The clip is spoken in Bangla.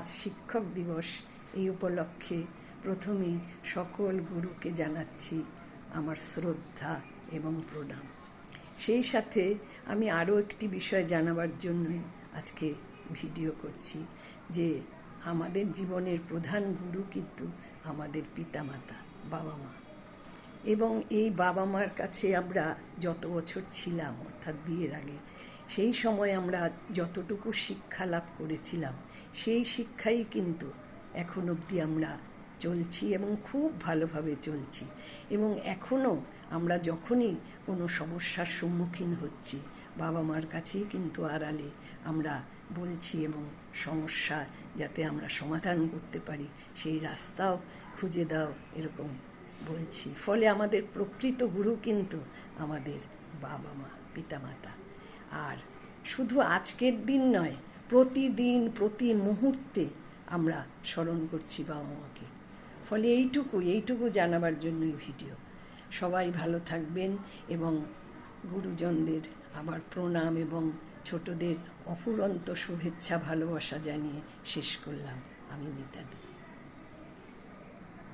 আজ শিক্ষক দিবস, এই উপলক্ষে প্রথমেই সকল গুরুকে জানাচ্ছি আমার শ্রদ্ধা এবং প্রণাম। সেই সাথে আমি আরও একটি বিষয় জানাবার জন্যই আজকে ভিডিও করছি, যে আমাদের জীবনের প্রধান গুরু কিন্তু আমাদের পিতামাতা, বাবা মা। এবং এই বাবা মার কাছে আমরা যত বছর ছিলাম, অর্থাৎ বিয়ের আগে, সেই সময় আমরা যতটুকু শিক্ষা লাভ করেছিলাম, সেই শিক্ষাই কিন্তু এখন অবধি আমরা চলছি এবং খুব ভালোভাবে চলছি। এবং এখনও আমরা যখনই কোনো সমস্যার সম্মুখীন হচ্ছি, বাবা মার কাছেই কিন্তু আড়ালে আমরা বলছি এবং সমস্যা যাতে আমরা সমাধান করতে পারি সেই রাস্তাও খুঁজে দাও, এরকম বলছি। ফলে আমাদের প্রকৃত গুরু কিন্তু আমাদের বাবা মা, পিতামাতা। আর শুধু আজকের দিন নয়, প্রতিদিন প্রতি মুহূর্তে আমরা স্মরণ করছি বাবা মাকে। ফলে এইটুকু জানাবার জন্যই ভিডিও। সবাই ভালো থাকবেন এবং গুরুজনদের আবার প্রণাম এবং ছোটদের অফুরন্ত শুভেচ্ছা ভালোবাসা জানিয়ে শেষ করলাম। আমি মিতাদি।